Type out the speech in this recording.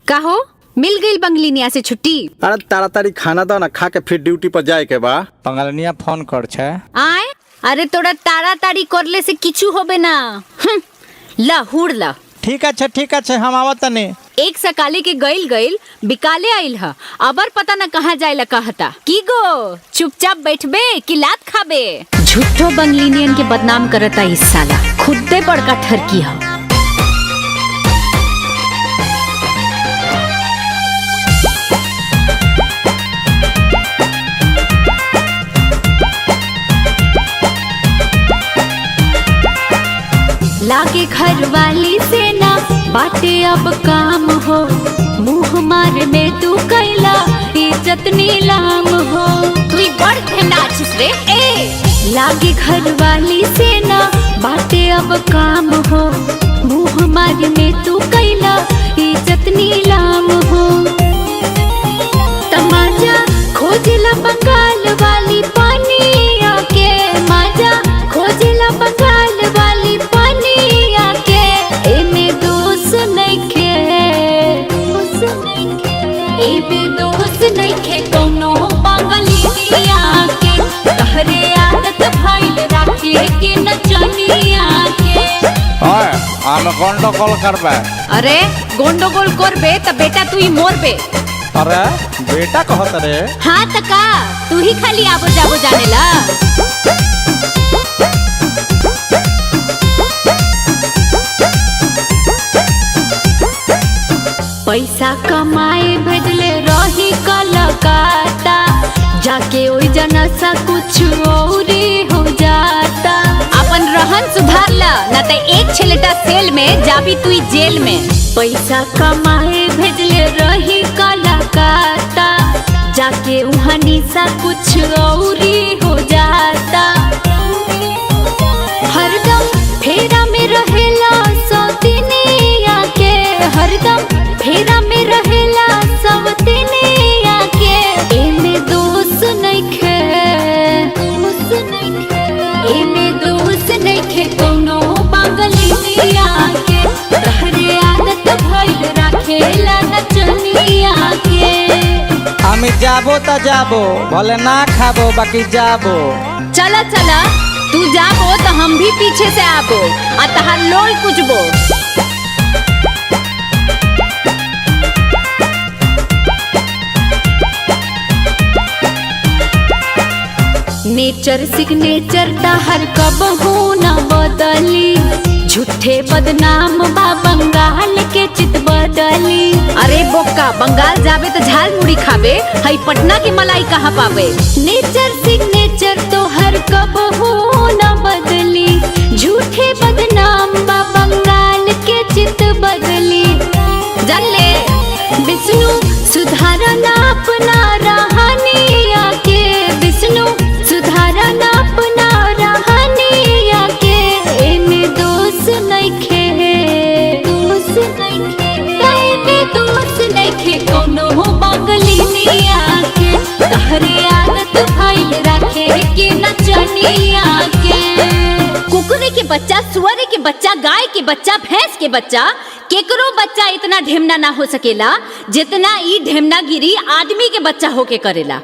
कहो मिल गई बंगलिनिया से छुट्टी। अरे ताड़ाताड़ी खाना दो ना, खा के फिर ड्यूटी पर जाए के बा। बंगलिनिया फोन कर छे। आए अरे तोड़ा ताड़ाताड़ी करले से किचू होबे ना। ला हुड़ ला। ठीक है हम आवत तनी। एक सकाले के गइल बिकाले आइल ह, अबर पता न कहाँ जाइला कहता। की गो चुपचाप बैठबे कि लात खाबे। झूठो बंगलिनियन के बदनाम करता इस साला, खुदे बड़का ठरकी ह। लागे घर वाली से ना बाटे अब काम हो, मुँह मार में तू कैला इज्जत नीलाम हो। तू बड़ नाचिस रे ए। लागे घर वाली से ना बाटे अब काम हो, मुँह मार में तू कैला इज्जत नीलाम हो। तमाजा खोजला बंगाल वाली पानी आके, माजा खोजला बंगाल वाली पानी आके। एमे दोस्त नइखे, एमे दोस्त नइखे कौनो बंगलिनिया के। तहरे आदत भइल राखे के नचनिया के। ओए हम गंडगोल करबे। अरे गोंडोगोल करबे त बेटा तू ही मोरबे। अरे बेटा कहत रे। हाँ त का तू ही खाली आबो जाबो जानेला। पैसा कमाए भेजले रही कलकत्ता, जाके ओई जना सा कुछ औरी हो जाता। अपन रहन सुधार ला ना त एक छलेटा सेल में जाबी तू जेल में। पैसा कमाए भेजले रही कलकत्ता, जाके वहाँ निशा कुछ औरी हो जाता। हरदम फेरा में रहेला सौतिनिया के, हरदम फेरा में रहेला सौतिनिया के। एमे दोस्त नइखे, एमे दोस्त नइखे कौनो बंगलिनिया के। तहरे आदत भइल राखेला नचनिया के। আমি যাবো তা যাবো, भले ना खाबो बाकी जाबो। चला चला तू जाबो तो हम भी पीछे से आबो आ तहार लोल कुचबो। नेचर सिग्नेचर तहर कबहू न बदली, झूठे बदनाम बा बंगाल के चित बदली। अरे बोका बंगाल जाबे तो झाल मुड़ी खाबे, हई पटना की मलाई कहाँ पावे। नेचर सिग्नेचर तो हर कबहू न बदली, झूठे बदनाम बा बंगाल के चित बदली। जान ले विष्णु सुधारना अपना रहनिया के, विष्णु सुधारना अपना रहनिया के। एमे दोस्त नइखे, दोस्त नइखे, एमे दोस्त नइखे कौनो बंगलिनिया के। तहरे आदत भइल राखे के नचनिया के। कुकुरे के बच्चा, सुअरे के बच्चा, गाय के बच्चा, भैंस के बच्चा, केकरो बच्चा इतना ढेमना ना हो सकेला जितना ई ढेमना गिरी आदमी के बच्चा होके करेला।